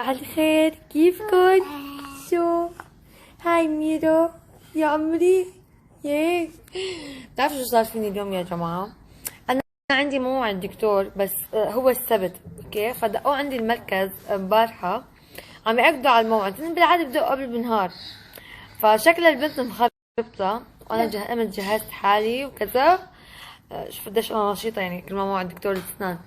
على الخير، كيفكن؟ شو هاي ميرو يا عمري؟ ياك بتعرفوا شو صار فيني اليوم يا جماعة؟ أنا عندي موعد دكتور بس هو السبت، اوكي؟ فدقوا عندي المركز امبارحة عم يأكدوا على الموعد، هن بالعادة بدقوا قبل بنهار، فشكل البنت مخربطة وأنا قمت جهزت حالي وكذا. شوف قديش أنا نشيطة يعني كل ما موعد دكتور الأسنان.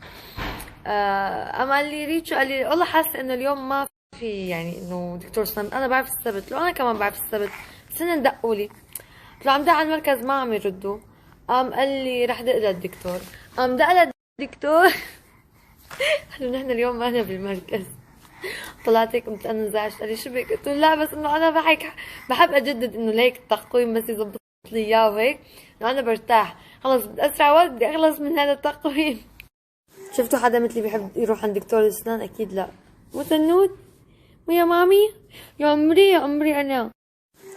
قام قال لي ريتشو، قال لي والله حاسة إنه اليوم ما في يعني إنه دكتور أسنان. أنا بعرف السبت، لو أنا كمان بعرف السبت بس هن دقوا لي. قلت له عم دق على المركز ما عم يردوا. قام قال لي رح دق للدكتور. قام دق للدكتور قال له نحن اليوم ما أنا بالمركز. طلعت هيك قمت انا انزعجت، قال لي شو بك؟ قلت له لا بس انه انا بحب اجدد انه ليك التقويم بس يظبط لي اياه وهيك، انه انا برتاح خلص باسرع وقت بدي اخلص من هذا التقويم. شفتوا حدا مثلي بيحب يروح عند دكتور الاسنان؟ اكيد لا. مو تنود؟ مو يا مامي؟ يا عمري يا عمري انا.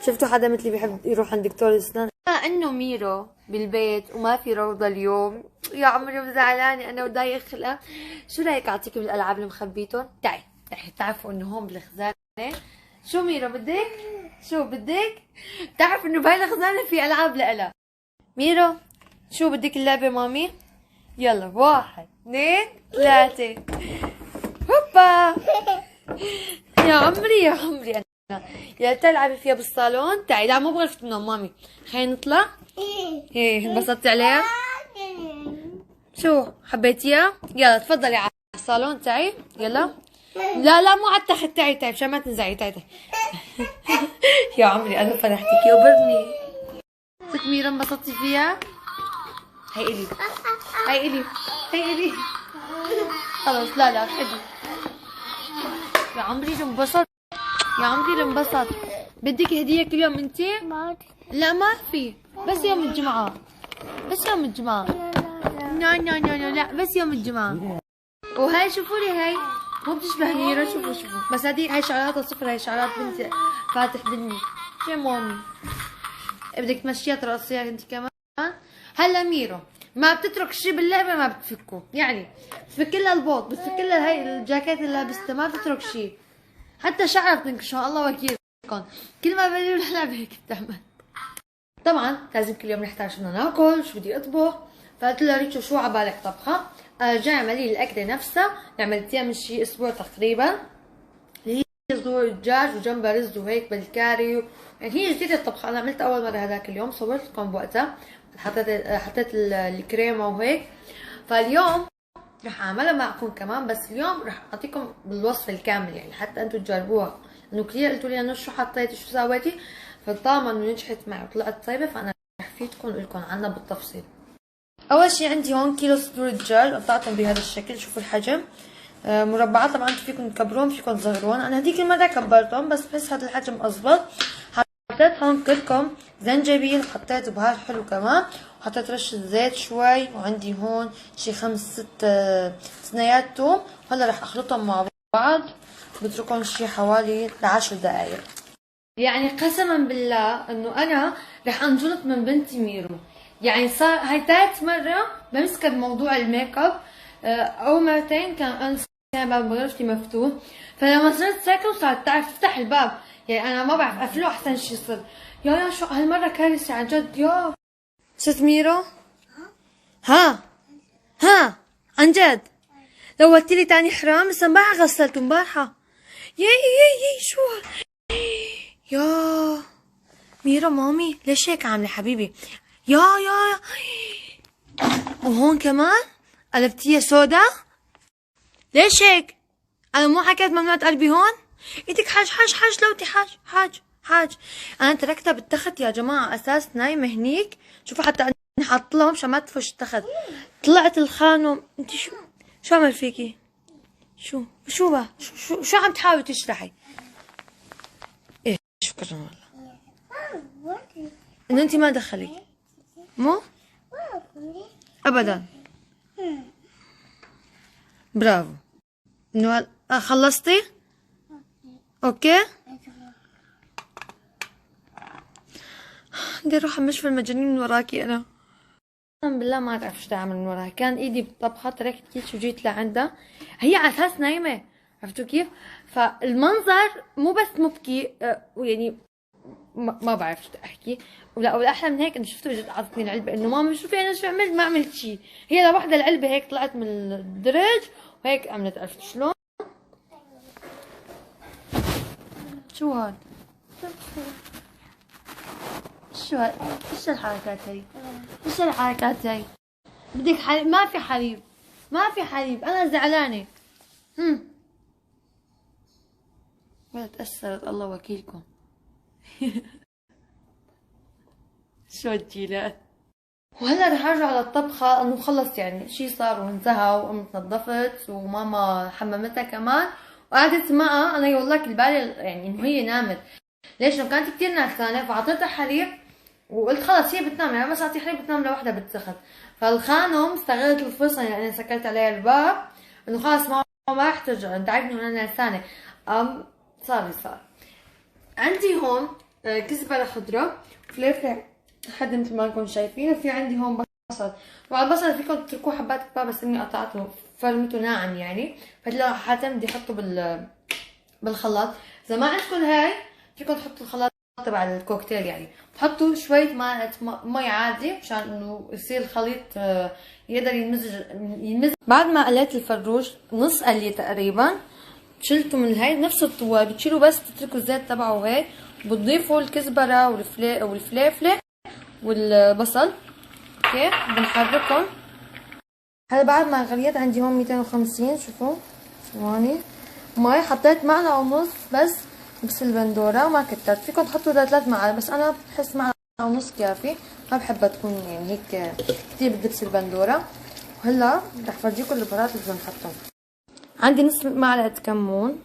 شفتوا حدا مثلي بيحب يروح عند دكتور الاسنان؟ انه ميرو بالبيت وما في روضه اليوم يا عمري وزعلانه انا وضايق خلقها. شو رايك اعطيكم الالعاب اللي مخبيتهم؟ تعي رح تعرفوا انه هون بالخزانه. شو ميرو بدك؟ شو بدك؟ بتعرف انه بهاي الخزانه في العاب لإلها. ميرو شو بدك اللعبه مامي؟ يلا 1 2 3 هوبا. يا عمري يا عمري انا يا تلعبي فيها بالصالون. تعي لا مو بغرفة النوم مامي، خلينا نطلع. ايه انبسطتي عليها؟ شو حبيتيها؟ يلا تفضلي على الصالون. تعي يلا. لا لا مو على التخت. تعي مشان ما تنزعي. تعي يا عمري انا فرحتك يا برني. ست ميرا انبسطتي فيها؟ هي الي هي الي هي الي. خلص لا لا خدي. يا عمري انبسط، يا عمري انبسط. بدك هدية كل يوم انتي؟ لا ما في، بس يوم الجمعة. بس يوم الجمعة. لا لا لا لا لا بس يوم الجمعة. وهاي شوفوا لي هاي مو بتشبه ميرا. شوفوا بس هاي شعراتها صفر. هاي شعرات بنتي فاتح بني. شو مامي بدك تمشيها ترقصيها انت كمان؟ هلا ميرو ما بتترك شي باللعبة ما بتفكه، يعني بتفك لها البوط، بتفك لها هاي الجاكيت اللي لابستها، ما بتترك شي. حتى شعرك ان شاء الله وكيلكم كل ما بدي نلعب هيك بتعمل. طبعا لازم كل يوم نحتاج شو بدنا ناكل، شو بدي اطبخ. فقلت لها ريتشو شو عبالك طبخه؟ جاي اعملي لي الاكله نفسها اللي عملتيها من شي اسبوع تقريبا، اللي هي صدور الدجاج وجنبها رز وهيك بالكاري يعني هي جديده الطبخه. انا عملتها اول مره هذاك اليوم، صورت لكم بوقتها، حطيت الكريمه وهيك. فاليوم رح اعملها معكم كمان، بس اليوم رح اعطيكم بالوصف الكامل يعني حتى انتم تجربوها، لانه كثير قلتوا لي انه شو حطيتي شو سويتي. فطالما انه نجحت معي وطلعت طيبه فانا رح فيدكم واقول لكم عنها بالتفصيل. اول شي عندي هون كيلو صدور الدجاج قطعتهم بهذا الشكل. شوفوا الحجم مربعات. طبعا انتم فيكم تكبرون فيكم تصغرون، انا هذيك المره كبرتهم بس بحس هذا الحجم اضبط. حطيت هون كلكم زنجبيل، حطيت بهار حلو كمان، وحطيت رشة زيت شوي، وعندي هون شي 5 6 ثنيات توم. هلا رح اخلطهم مع بعض، بتركهم شي حوالي 10 دقايق. يعني قسما بالله انه انا رح انجلط من بنتي ميرو. يعني صار هاي ثالث مرة بمسكها بموضوع الميك اب. اول مرتين كان انا باب غرفتي مفتوح، فلما صرت ساكنة وصارت تعرف تفتح الباب، يعني انا ما بعرف اقفله احسن شي يصير. يا شو هالمرة كارثة عن جد. يا ست ميرو ها ها عن جد لوتي لي تاني حرام. لسه امبارحة غسلته امبارحة. يي شو يا ميرا مامي ليش هيك عاملة حبيبي؟ يا وهون كمان قلبتيها سودا. ليش هيك؟ انا مو حكيت ممنوع تقلبي هون؟ ايدك حاج لوتي حاج. انا تركتها بالتخت يا جماعة اساس نايمة هنيك. شوفوا حتى اني حاط لهم مشان ما تفش التخت. طلعت الخانم. انت شو عمل فيكي؟ شو بقى؟ شو عم تحاولي تشرحي؟ ايه شكرا والله انه انت ما دخلك. مو ابدا. برافو انه خلصتي. اوكي بدي اروح امشي في المجانين من وراكي. انا اقسم بالله ما بعرف شو اعمل من وراها. كان ايدي بالطبخه تركت كيس وجيت لعندها، هي على اساس نايمه، عرفتوا كيف؟ فالمنظر مو بس مبكي ويعني ما بعرف شو بدي احكي. ولا والاحلى من هيك انه شفتوا اجت عطتني العلبه انه ماما شوفي انا شو عملت، ما عملت شيء، هي لوحدها العلبه هيك طلعت من الدرج وهيك عملت. عرفت شلون؟ شو هاد؟ شو هاد؟ ايش الحركات هي؟ ايش الحركات هي؟ بدك حليب؟ ما في حليب، ما في حليب، انا زعلانه. ولا تأثرت الله وكيلكم. شو الجيلات. وهلا رح ارجع للطبخه انه خلص يعني شي صار وانتهى، وقمت نظفت وماما حممتها كمان وقعدت معها. انا والله كل بالي يعني انه هي نامت، ليش؟ لو كانت كثير نعسانه فاعطيتها حليب وقلت خلص هي بتنام، يعني بس اعطي حليب بتنام لوحدها بتسخن. فالخانم استغلت الفرصه يعني انا سكرت عليها الباب انه خلص ماما ما رح ترجع، انت عارفني وانا نعسانه. صار عندي هون كزبره خضراء وفلفل حد مثل ما انكم شايفين، وفي عندي هون بصل. طبعا البصل فيكم تتركوه حبات كبار بس اني قطعته فرمته ناعم يعني، فلو حاتم بدي احطه بالخلاط. اذا ما عندكم هاي فيكم تحطوا الخلاط تبع الكوكتيل يعني، بحطوا شوية معلقة مي عادي مشان انه يصير الخليط يقدر ينمزج. بعد ما قليت الفروج نص قليه تقريبا شلته من هاي نفس الطوال، بتشيلوا بس بتتركوا الزيت تبعه هيك، بتضيفوا الكزبرة والفلفلة والبصل. اوكي بنحركهم. هلا بعد ما غليت عندي هون 250 شوفوا ثواني مي، حطيت معلقة ونص بس البندورة وما كترت، فيكم تحطوا 3 معالق بس انا بحس معلقة ونص كافي، ما بحبها تكون يعني هيك كثير بتدبس البندورة. وهلا رح فرجيكم البهارات اللي بدنا نحطهم. عندي نص معلقة كمون،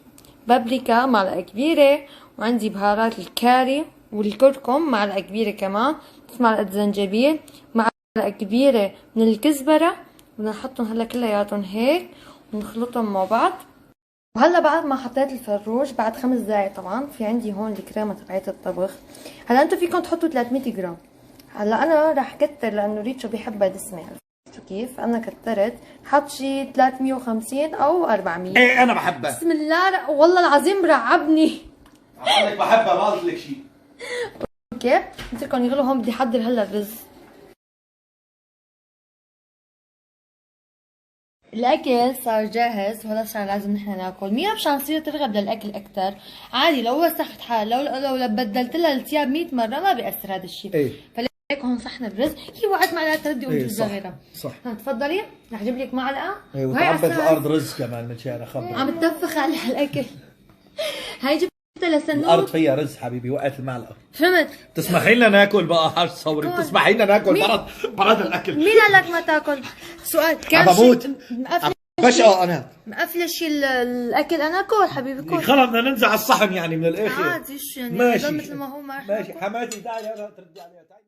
بابريكا معلقة كبيرة، وعندي بهارات الكاري والكركم معلقة كبيرة كمان، نص معلقة زنجبيل، معلقة كبيرة من الكزبرة. بدنا نحطهم هلا كلياتهم هيك ونخلطهم مع بعض. وهلا بعد ما حطيت الفروج بعد 5 دقايق طبعا في عندي هون الكريمة تبعت الطبخ. هلا انتم فيكم تحطوا 300 جرام، هلا انا رح كتر لانه ريتشو بيحبها دسمة. كيف انا كترت حط شي 350 او 400. ايه انا بحبها. بسم الله والله العظيم برعبني. عم لك بحبها ما قلت لك شيء. اوكي نتركهم يغلوا. هون بدي احضر هلا الرز. الاكل صار جاهز وهلا صار لازم نحن ناكل. مين مشان تصير ترغب للاكل اكثر عادي لو وسخت حال لو بدلت لها الثياب 100 مره ما بياثر هذا الشيء. ايه هيك هون صحن الرز هي وقت معلقه تردي وجوز غيرها. صح تفضلي رح اجيب لك معلقه. ايه وتعبت الارض رز كمان من شان اخبر. عم تنفخ على الاكل. هاي جبتها لسنوب. الارض فيها رز حبيبي وقت المعلقه. فهمت. تسمحي لنا ناكل بقى هاش صوري، بتسمحي لنا ناكل برد الاكل. مين قال لك ما تاكل؟ سؤال كان عم بموت بشقى انا مقفلش الاكل انا كل حبيبي كل. خلص بدنا ننزع الصحن يعني من الاخر عادي شو يعني ماشي مثل ما هو ماشي حماتي تعالي انا تردي عليها تعالي.